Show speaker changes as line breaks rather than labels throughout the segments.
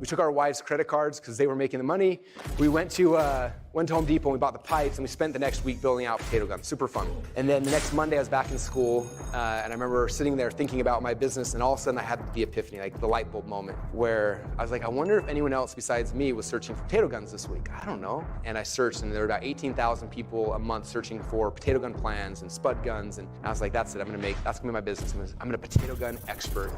we took our wives' credit cards because they were making the money. We went to Home Depot and we bought the pipes, and we spent the next week building out potato guns. Super fun. And then the next Monday I was back in school, and I remember sitting there thinking about my business, and all of a sudden I had the epiphany, like the light bulb moment, where I was like, I wonder if anyone else besides me was searching for potato guns this week. I don't know. And I searched, and there were about 18,000 people a month searching for potato gun plans and spud guns, and I was like, that's it, that's gonna be my business. I'm gonna potato gun expert.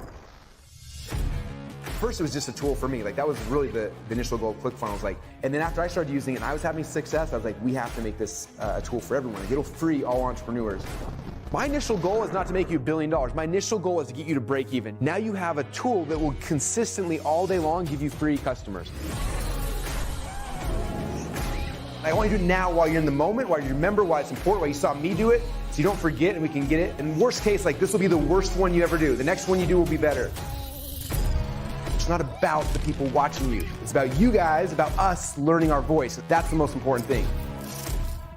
First, it was just a tool for me. Like, that was really the initial goal of ClickFunnels. Like, and then after I started using it and I was having success, I was like, we have to make this a tool for everyone. Like, it'll free all entrepreneurs. My initial goal is not to make you $1 billion. My initial goal is to get you to break even. Now you have a tool that will consistently all day long give you free customers. I want you to do it now while you're in the moment, while you remember why it's important, why you saw me do it, so you don't forget and we can get it. And worst case, like, this will be the worst one you ever do. The next one you do will be better. It's not about the people watching you. It's about you guys, about us learning our voice. That's the most important thing.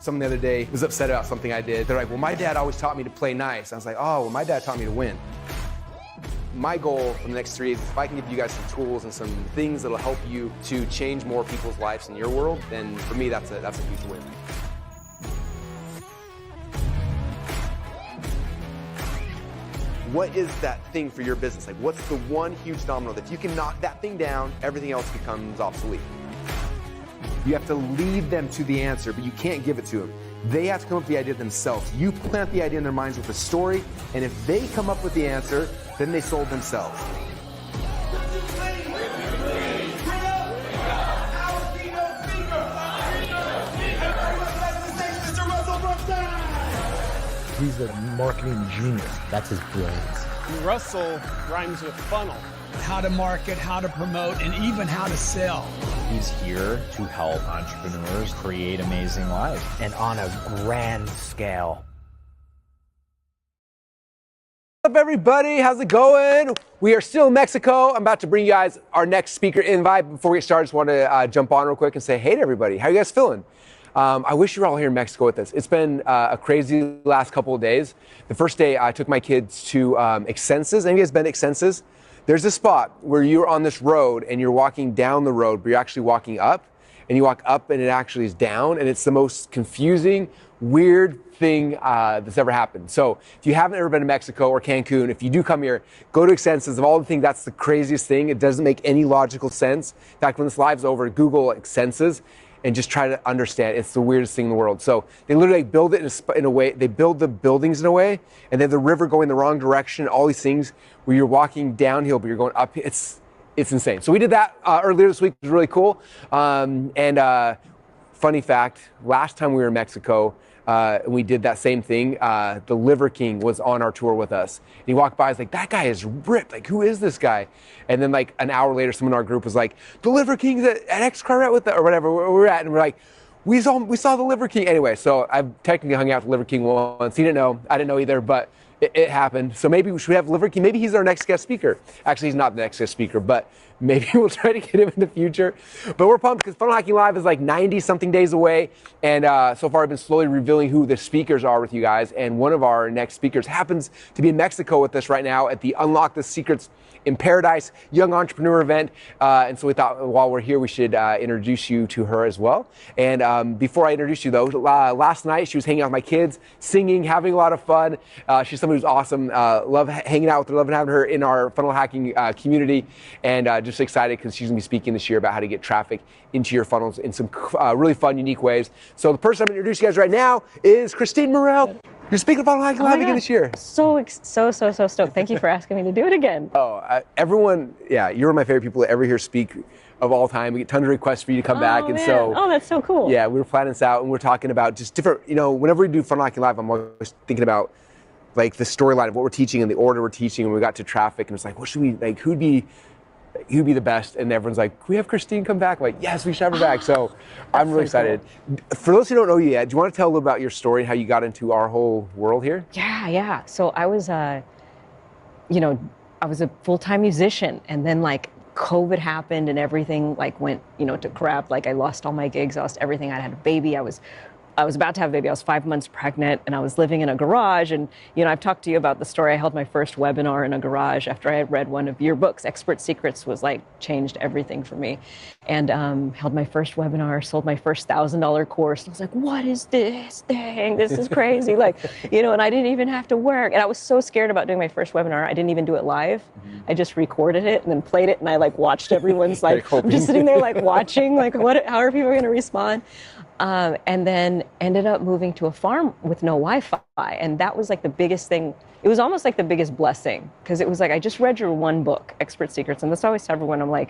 Someone the other day was upset about something I did. They're like, well, my dad always taught me to play nice. I was like, oh, well, my dad taught me to win. My goal for the next 3 years is if I can give you guys some tools and some things that'll help you to change more people's lives in your world, then for me, that's a huge win. What is that thing for your business? Like, what's the one huge domino that if you can knock that thing down, everything else becomes obsolete? You have to lead them to the answer, but you can't give it to them. They have to come up with the idea themselves. You plant the idea in their minds with a story, and if they come up with the answer, then they sold themselves.
He's a marketing genius. That's his brilliance.
Russell rhymes with funnel.
How to market, how to promote, and even how to sell.
He's here to help entrepreneurs create amazing lives.
And on a grand scale.
What's up, everybody? How's it going? We are still in Mexico. I'm about to bring you guys our next speaker invite. Before we get started, I just want to jump on real quick and say hey to everybody. How you guys feeling? I wish you were all here in Mexico with us. It's been a crazy last couple of days. The first day I took my kids to Excenses. Any of you guys been to Excenses? There's a spot where you're on this road and you're walking down the road, but you're actually walking up, and you walk up and it actually is down, and it's the most confusing, weird thing that's ever happened. So if you haven't ever been to Mexico or Cancun, if you do come here, go to Excenses. Of all the things, that's the craziest thing. It doesn't make any logical sense. In fact, when this live's over, Google Excenses and just try to understand. It's the weirdest thing in the world. So they literally build it in a way, they build the buildings in a way, and then the river going the wrong direction, all these things where you're walking downhill, but you're going up. It's insane. So we did that earlier this week. It was really cool. Funny fact, last time we were in Mexico, we did that same thing. The Liver King was on our tour with us. And he walked by, I was like, that guy is ripped. Like, who is this guy? And then like an hour later, someone in our group was like, the Liver King's at X-Car with or whatever where we're at. And we're like, we saw the Liver King. Anyway, so I've technically hung out with the Liver King once. He didn't know, I didn't know either, but it happened. So maybe we should have Liver King. Maybe he's our next guest speaker. Actually, he's not the next guest speaker, but maybe we'll try to get him in the future. But we're pumped because Funnel Hacking Live is like 90-something days away. And so far, I've been slowly revealing who the speakers are with you guys. And one of our next speakers happens to be in Mexico with us right now at the Unlock the Secrets in Paradise Young Entrepreneur event. And so we thought while we're here, we should introduce you to her as well. And before I introduce you, though, last night she was hanging out with my kids, singing, having a lot of fun. She's somebody who's awesome. Love hanging out with her, love having her in our funnel hacking community. And just excited because she's going to be speaking this year about how to get traffic into your funnels in some really fun, unique ways. So the person I'm going to introduce you guys right now is Christine Morel. You're speaking of Funnel Hacking Live again this year.
So stoked. Thank you for asking me to do it again.
Oh, everyone, yeah, you're one of my favorite people to ever hear speak of all time. We get tons of requests for you to come back.
Man.
And so,
oh, that's so cool.
Yeah, we were planning this out and we're talking about just different, whenever we do Funnel Hacking Live, I'm always thinking about like the storyline of what we're teaching and the order we're teaching. And we got to traffic and it's like, what should we, like, who'd be the best? And everyone's like, can we have Christine come back? I'm like, yes, we should have her back. So I'm really excited. Cool. For those who don't know you yet, do you want to tell a little about your story and how you got into our whole world here?
Yeah. So I was, I was a full-time musician, and then like COVID happened and everything like went, to crap. Like I lost all my gigs, I lost everything. I had a baby. I was I was about to have a baby. I was 5 months pregnant, and I was living in a garage. And, I've talked to you about the story. I held my first webinar in a garage after I had read one of your books. Expert Secrets was like changed everything for me. And held my first webinar, sold my first $1,000 course. I was like, what is this thing? This is crazy. And I didn't even have to work. And I was so scared about doing my first webinar. I didn't even do it live. I just recorded it and then played it. And I watched everyone's I'm just sitting there watching, how are people going to respond? And then ended up moving to a farm with no Wi-Fi. And that was the biggest thing. It was almost the biggest blessing, because it was I just read your one book, Expert Secrets. And that's always tell everyone, I'm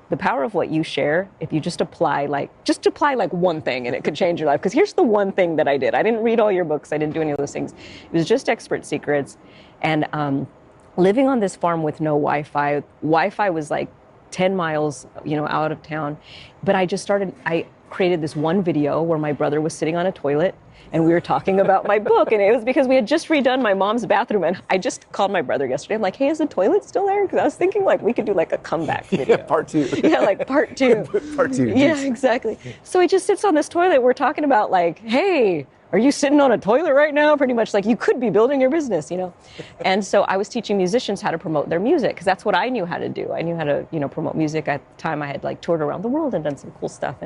the power of what you share, if you just apply one thing and it could change your life. Because here's the one thing that I did. I didn't read all your books. I didn't do any of those things. It was just Expert Secrets. And living on this farm with no Wi-Fi. Wi-Fi was 10 miles, out of town. But I created this one video where my brother was sitting on a toilet and we were talking about my book. And it was because we had just redone my mom's bathroom. And I just called my brother yesterday. I'm like, hey, is the toilet still there? Because I was thinking we could do a comeback video.
Yeah, part 2.
Yeah, part 2.
Part 2.
Yeah, exactly. So he just sits on this toilet. We're talking about hey, are you sitting on a toilet right now? Pretty much you could be building your business, And so I was teaching musicians how to promote their music, because that's what I knew how to do. I knew how to, promote music. At the time I had toured around the world and done some cool stuff.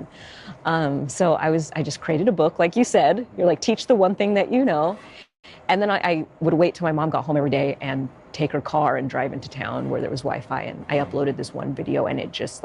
And so I just created a book, like you said. You're teach the one thing that you know. And then I would wait till my mom got home every day and take her car and drive into town where there was Wi-Fi. And I uploaded this one video, and it just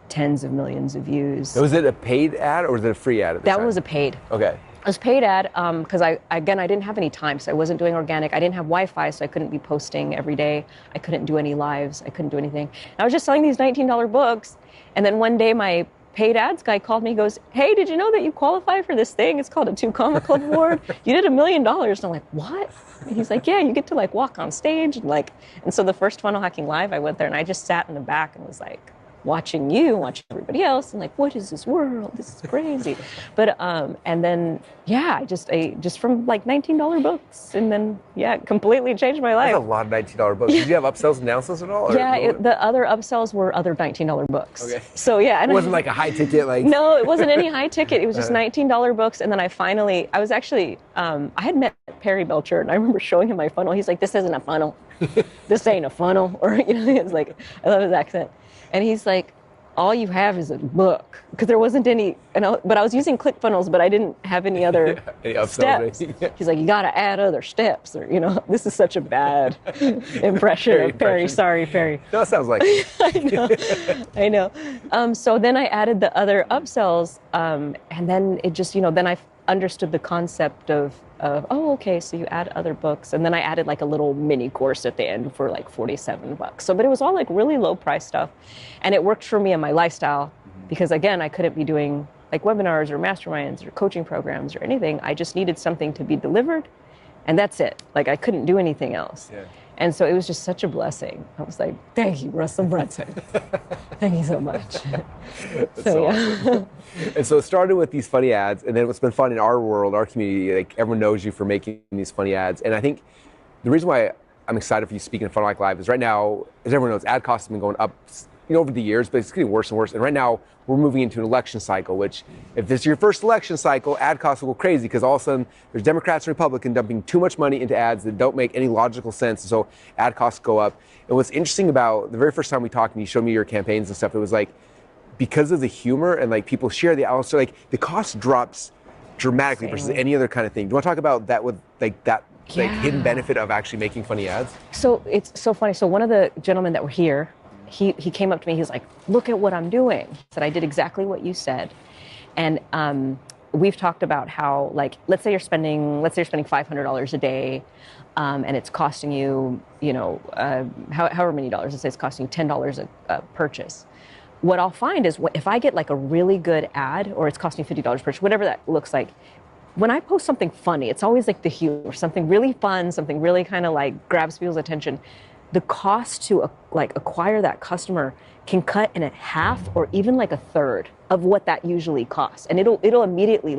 tens of millions of views.
Was it a paid ad or was it a free ad at the time?
That was a paid.
Okay.
It was paid ad because I didn't have any time, so I wasn't doing organic. I didn't have Wi-Fi, so I couldn't be posting every day. I couldn't do any lives. I couldn't do anything. And I was just selling these $19 books. And then one day my paid ads guy called me, goes, hey, did you know that you qualify for this thing? It's called a 2 Comma Club Award. You did $1 million. And I'm like, what? And he's like, yeah, you get to walk on stage. And so the first Funnel Hacking Live, I went there and I just sat in the back and was watching you, watching everybody else, and what is this world? This is crazy. But and then I just from $19 books, and then it completely changed my life.
That's a lot of $19 books. Did you have upsells and downsells at all?
Yeah, the other upsells were other $19 books. Okay. So and
it wasn't a high ticket
No, it wasn't any high ticket. It was just $19 books, and then I was actually I had met Perry Belcher, and I remember showing him my funnel. He's like, this isn't a funnel. This ain't a funnel, or it's I love his accent. And he's like, all you have is a book, because there wasn't any, but I was using ClickFunnels, but I didn't have any other steps. He's like, you got to add other steps, or this is such a bad impression of Perry. Sorry, Perry.
No, it sounds like it.
I know. So then I added the other upsells, and then it just, then I understood the concept of okay, so you add other books. And then I added a little mini course at the end for $47. So, but it was all really low price stuff. And it worked for me and my lifestyle, because again, I couldn't be doing webinars or masterminds or coaching programs or anything. I just needed something to be delivered, and that's it. I couldn't do anything else. Yeah. And so it was just such a blessing. I was like, thank you, Russell Brunson. Thank you so much.
Awesome. And so it started with these funny ads, and then what's been fun in our world, our community, everyone knows you for making these funny ads. And I think the reason why I'm excited for you speaking at Funnel Hack Live is right now, as everyone knows, ad costs have been going up over the years, but it's getting worse and worse. And right now, we're moving into an election cycle, which if this is your first election cycle, ad costs will go crazy, because all of a sudden there's Democrats and Republicans dumping too much money into ads that don't make any logical sense. And so ad costs go up. And what's interesting about the very first time we talked and you showed me your campaigns and stuff, it was because of the humor and people share the also the cost drops dramatically versus any other kind of thing. Do you want to talk about that with that hidden benefit of actually making funny ads?
So it's so funny. So one of the gentlemen that were here, he came up to me, he's like, look at what I'm doing. He said, I did exactly what you said. And we've talked about how, let's say you're spending $500 a day, and it's costing you, however many dollars. Let's say it's costing you $10 a purchase. What I'll find is if I get a really good ad, or it's costing $50 per purchase, whatever that looks like, when I post something funny, it's always the humor, something really fun, something really kind of grabs people's attention. The cost to acquire that customer can cut in half or even a third of what that usually costs. And it'll immediately,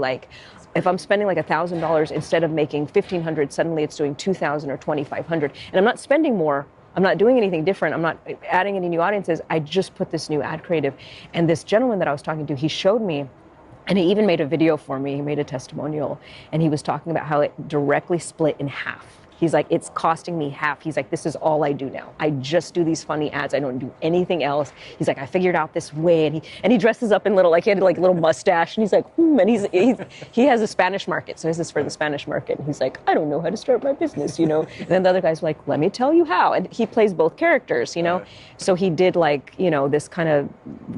if I'm spending $1,000, instead of making $1,500, suddenly it's doing $2,000 or $2,500. And I'm not spending more. I'm not doing anything different. I'm not adding any new audiences. I just put this new ad creative. And this gentleman that I was talking to, he showed me And he even made a video for me. He made a testimonial, and he was talking about how it directly split in half. He's like, it's costing me half. He's like, this is all I do now. I just do these funny ads. I don't do anything else. He's like, I figured out this way. And he dresses up in little, like he had like a little mustache. And he's like, and he has a Spanish market. So this is for the Spanish market. And he's like, I don't know how to start my business, And then the other guy's like, let me tell you how. And he plays both characters, So he did like, this kind of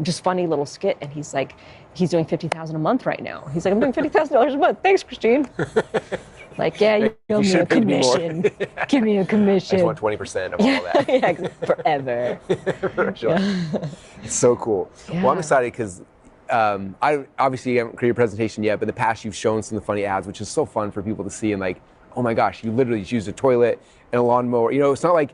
just funny little skit. And he's like, he's doing $50,000 a month right now. He's like, I'm doing $50,000 a month. Thanks, Christine. Like, yeah, you owe me a commission. Give me a commission.
I just want 20% of all that.
Yeah, forever.
For sure. It's so cool.
Yeah.
Well, I'm excited because I obviously haven't created a presentation yet, but in the past you've shown some of the funny ads, which is so fun for people to see and like, oh my gosh, you literally just used a toilet and a lawnmower. It's not like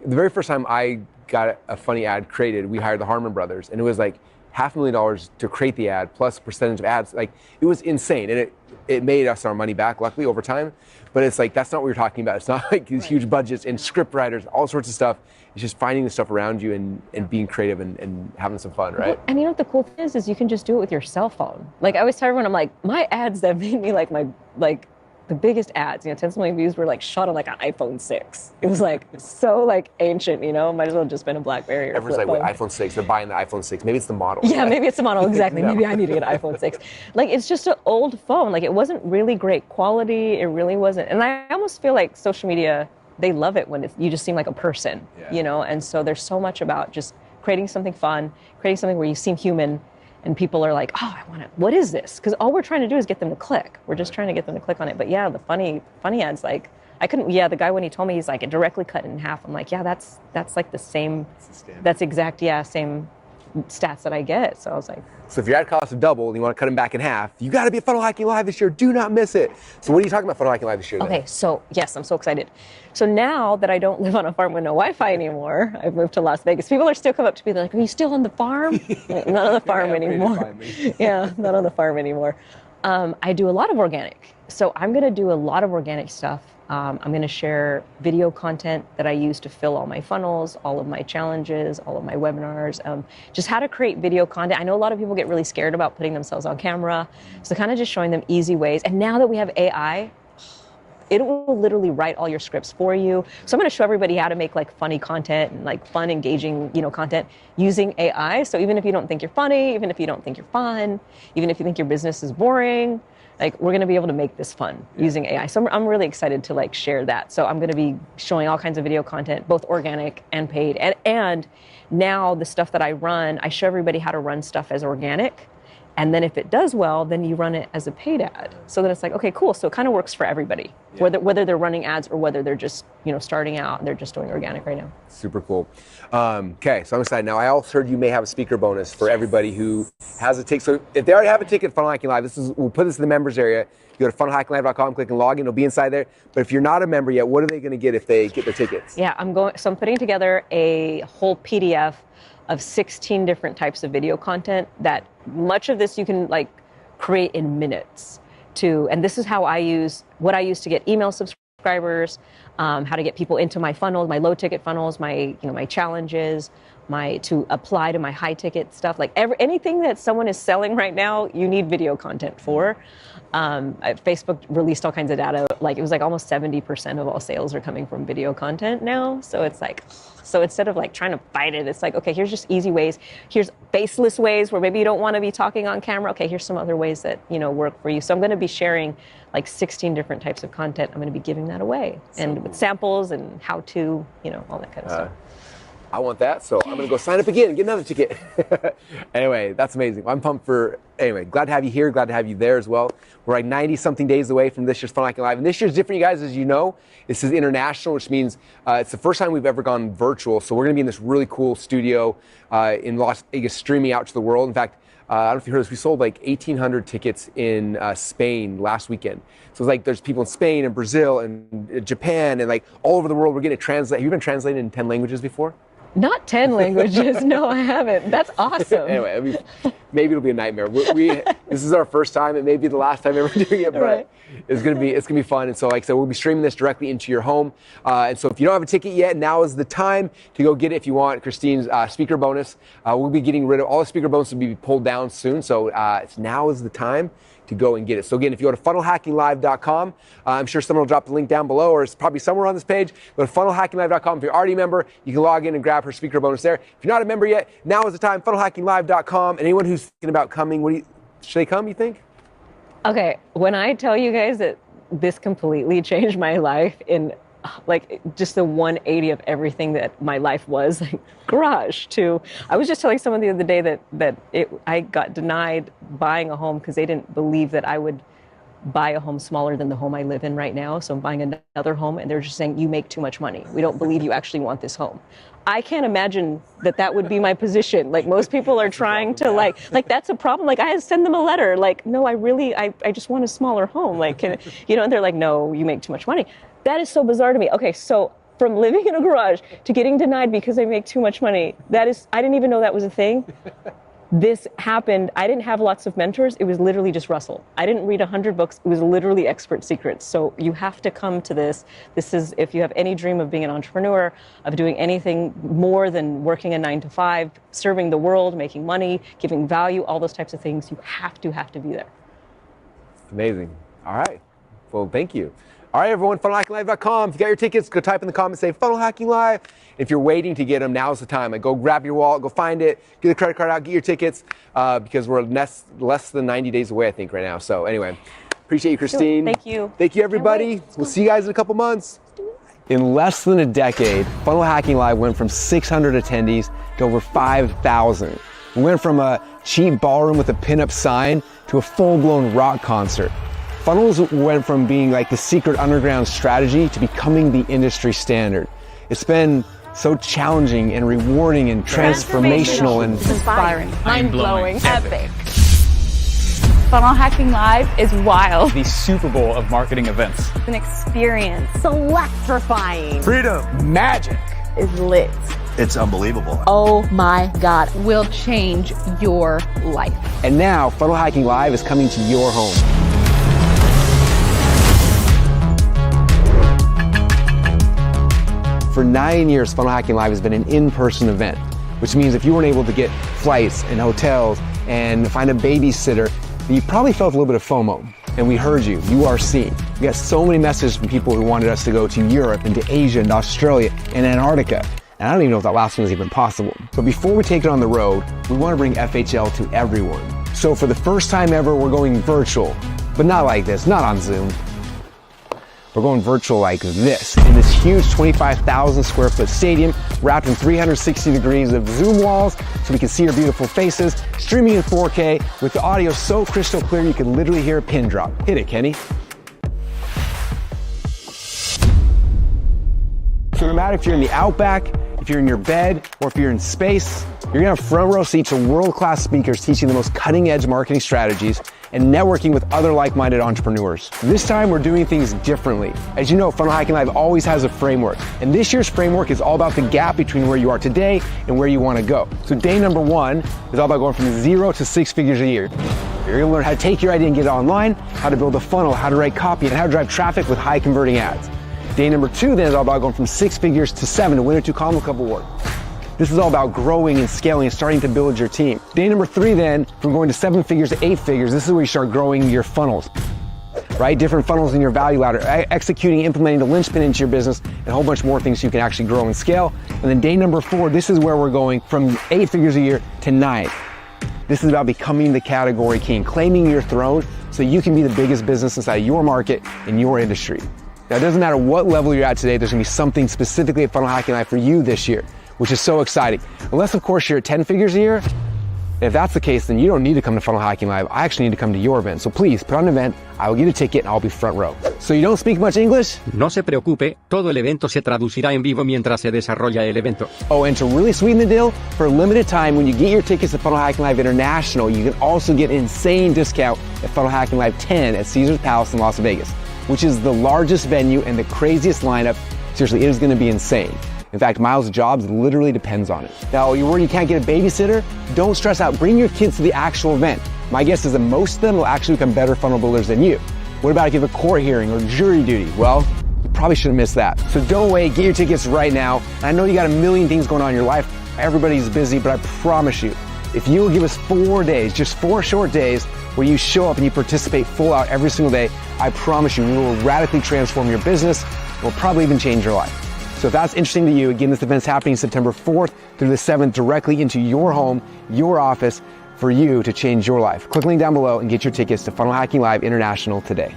the very first time I got a funny ad created, we hired the Harmon brothers, and it was like $500,000 to create the ad plus percentage of ads. Like, it was insane, and it made us our money back, luckily, over time. But it's like, that's not what we're talking about. It's not like these huge budgets and script writers, all sorts of stuff. It's just finding the stuff around you and being creative and having some fun, right?
And you know what the cool thing is you can just do it with your cell phone. Like, I always tell everyone, I'm like, my ads that made me the biggest ads, 10 million views were like shot on like an iPhone 6. It was like so like ancient, might as well have just been a BlackBerry or
Everyone's like, wait, iPhone 6, they're buying the iPhone 6. Maybe it's the model.
Yeah, maybe it's the model, exactly.
No.
Maybe I need to get an iPhone 6. Like, it's just an old phone. Like, it wasn't really great quality. It really wasn't. And I almost feel like social media, they love it when you just seem like a person, And so there's so much about just creating something fun, creating something where you seem human. And people are like, oh, what is this? Because all we're trying to do is get them to click. We're just trying to get them to click on it. But yeah, the funny ads, like, the guy when he told me, he's like, it directly cut in half. I'm like, yeah, that's like the same, that's exact, same stats that I get. So I was like.
So if your ad costs have doubled and you want to cut them back in half, you got to be at Funnel Hacking Live this year. Do not miss it. So what are you talking about Funnel Hacking Live this year then?
Okay, so yes, I'm so excited. So now that I don't live on a farm with no Wi-Fi anymore, I've moved to Las Vegas. People are still coming up to me, they're like, are you still on the farm? Not on the farm anymore. Yeah, not on the farm anymore. I do a lot of organic. So I'm going to do a lot of organic stuff. I'm going to share video content that I use to fill all my funnels, all of my challenges, all of my webinars, just how to create video content. I know a lot of people get really scared about putting themselves on camera. So kind of just showing them easy ways. And now that we have AI, it will literally write all your scripts for you. So I'm going to show everybody how to make like funny content and like fun, engaging, content using AI. So even if you don't think you're funny, even if you don't think you're fun, even if you think your business is boring, like, we're going to be able to make this fun using AI. So I'm really excited to like share that. So I'm going to be showing all kinds of video content, both organic and paid. And now the stuff that I run, I show everybody how to run stuff as organic. And then if it does well, then you run it as a paid ad. So then it's like, okay, cool. So it kind of works for everybody, whether they're running ads or whether they're just, starting out and they're just doing organic right now.
Super cool. Okay, so I'm excited. Now, I also heard you may have a speaker bonus for everybody who has a ticket. So if they already have a ticket at Funnel Hacking Live, we'll put this in the members area. You go to funnelhackinglive.com, click and log in. It'll be inside there. But if you're not a member yet, what are they going to get if they get their tickets?
Yeah, I'm putting together a whole PDF of 16 different types of video content that much of this you can like create in minutes and this is what I use to get email subscribers, how to get people into my funnel, my low ticket funnels, my challenges, to apply to my high ticket stuff, like anything that someone is selling right now, you need video content for. Facebook released all kinds of data, like it was like almost 70% of all sales are coming from video content now. So it's like, so instead of like trying to fight it, it's like, okay, here's just easy ways. Here's faceless ways where maybe you don't want to be talking on camera. Okay, here's some other ways that, work for you. So I'm going to be sharing like 16 different types of content. I'm going to be giving that away and with samples and how to, all that kind of stuff.
I want that, so I'm gonna go sign up again and get another ticket. Anyway, that's amazing. I'm pumped glad to have you here, glad to have you there as well. We're like 90 something days away from this year's Funnel Hacking Live. And this year's different, you guys, as you know. This is international, which means it's the first time we've ever gone virtual. So we're gonna be in this really cool studio in Las Vegas, streaming out to the world. In fact, I don't know if you heard this, we sold like 1,800 tickets in Spain last weekend. So it's like there's people in Spain and Brazil and Japan and like all over the world. We're getting it translated. Have you been translated in 10 languages before?
Not 10 languages. No, I haven't. That's awesome.
Anyway, maybe it'll be a nightmare. We This is our first time. It may be the last time ever doing it, but
Right.
it's gonna be fun. And so, like I said, we'll be streaming this directly into your home. And so, if you don't have a ticket yet, now is the time to go get it. If you want Christine's speaker bonus, we'll be getting rid of all the speaker bonus will be pulled down soon. So now is the time to go and get it. So again, if you go to funnelhackinglive.com, I'm sure someone will drop the link down below, or it's probably somewhere on this page. Go to funnelhackinglive.com. If you're already a member, you can log in and grab her speaker bonus there. If you're not a member yet, now is the time. Funnelhackinglive.com. And anyone who's thinking about coming, should they come, you think?
Okay, when I tell you guys that this completely changed my life in like just the 180 of everything that my life was, like garage to, I was just telling someone the other day that I got denied buying a home because they didn't believe that I would buy a home smaller than the home I live in right now. So I'm buying another home and they're just saying, you make too much money. We don't believe you actually want this home. I can't imagine that would be my position. Like most people are trying to like that's a problem. Like I had to send them a letter. Like, no, I just want a smaller home. Like, and they're like, no, you make too much money. That is so bizarre to me. Okay, so from living in a garage to getting denied because I make too much money, I didn't even know that was a thing. This happened. I didn't have lots of mentors. It was literally just Russell. I didn't read 100 books. It was literally expert secrets. So you have to come to this. This is, if you have any dream of being an entrepreneur, of doing anything more than working a 9 to 5, serving the world, making money, giving value, all those types of things, you have to be there.
Amazing. All right. Well, thank you. All right, everyone, funnelhackinglive.com. If you got your tickets, go type in the comments, say Funnel Hacking Live. If you're waiting to get them, now's the time. Like, go grab your wallet, go find it, get the credit card out, get your tickets, because we're less than 90 days away, I think, right now. So anyway, appreciate you, Christine.
Thank you.
Thank you, everybody. We'll see you guys in a couple months. In less than a decade, Funnel Hacking Live went from 600 attendees to over 5,000. We went from a cheap ballroom with a pinup sign to a full-blown rock concert. Funnels went from being like the secret underground strategy to becoming the industry standard. It's been so challenging and rewarding and transformational and
inspiring, mind-blowing, epic. Funnel Hacking Live is wild.
The Super Bowl of marketing events.
An experience.
Electrifying.
Freedom.
Magic.
Is lit.
It's unbelievable.
Oh my God. Will change your life.
And now Funnel Hacking Live is coming to your home. For 9 years, Funnel Hacking Live has been an in-person event, which means if you weren't able to get flights and hotels and find a babysitter, you probably felt a little bit of FOMO. And we heard you. You are seen. We got so many messages from people who wanted us to go to Europe and to Asia and Australia and Antarctica. And I don't even know if that last one is even possible. But before we take it on the road, we want to bring FHL to everyone. So for the first time ever, we're going virtual, but not like this, not on Zoom. We're going virtual like this, in this huge 25,000 square foot stadium, wrapped in 360 degrees of Zoom walls, so we can see your beautiful faces, streaming in 4K, with the audio so crystal clear you can literally hear a pin drop. Hit it, Kenny. So no matter if you're in the Outback, if you're in your bed, or if you're in space, you're gonna have front row seats to world-class speakers teaching the most cutting-edge marketing strategies and networking with other like-minded entrepreneurs. This time, we're doing things differently. As you know, Funnel Hacking Live always has a framework, and this year's framework is all about the gap between where you are today and where you wanna go. So day number 1 is all about going from 0 to 6 figures a year. You're gonna learn how to take your idea and get it online, how to build a funnel, how to write copy, and how to drive traffic with high converting ads. Day number 2 then is all about going from 6 figures to 7 to win a 2 Combo Cup award. This is all about growing and scaling and starting to build your team. Day number 3 then, from going to 7 figures to 8 figures, this is where you start growing your funnels, right? Different funnels in your value ladder, executing, implementing the linchpin into your business, and a whole bunch more things so you can actually grow and scale. And then day number 4, this is where we're going from 8 figures a year to 9. This is about becoming the category king, claiming your throne so you can be the biggest business inside your market in your industry. Now, it doesn't matter what level you're at today, there's gonna be something specifically at Funnel Hacking Live for you this year, which is so exciting. Unless, of course, you're at 10 figures a year. If that's the case, then you don't need to come to Funnel Hacking Live. I actually need to come to your event. So please, put on an event, I will get a ticket, and I'll be front row. So you don't speak much English?
No se preocupe, todo el evento se traducirá en vivo mientras se desarrolla el evento.
Oh, and to really sweeten the deal, for a limited time, when you get your tickets to Funnel Hacking Live International, you can also get an insane discount at Funnel Hacking Live 10 at Caesars Palace in Las Vegas, which is the largest venue and the craziest lineup. Seriously, it is gonna be insane. In fact, Miles' jobs literally depends on it. Now, you're worried you can't get a babysitter? Don't stress out. Bring your kids to the actual event. My guess is that most of them will actually become better funnel builders than you. What about if you have a court hearing or jury duty? Well, you probably shouldn't miss that. So don't wait, get your tickets right now. And I know you got a million things going on in your life. Everybody's busy, but I promise you, if you will give us 4 days, just 4 short days, where you show up and you participate full out every single day, I promise you, we will radically transform your business. We'll probably even change your life. So if that's interesting to you, again, this event's happening September 4th through the 7th, directly into your home, your office, for you to change your life. Click the link down below and get your tickets to Funnel Hacking Live International today.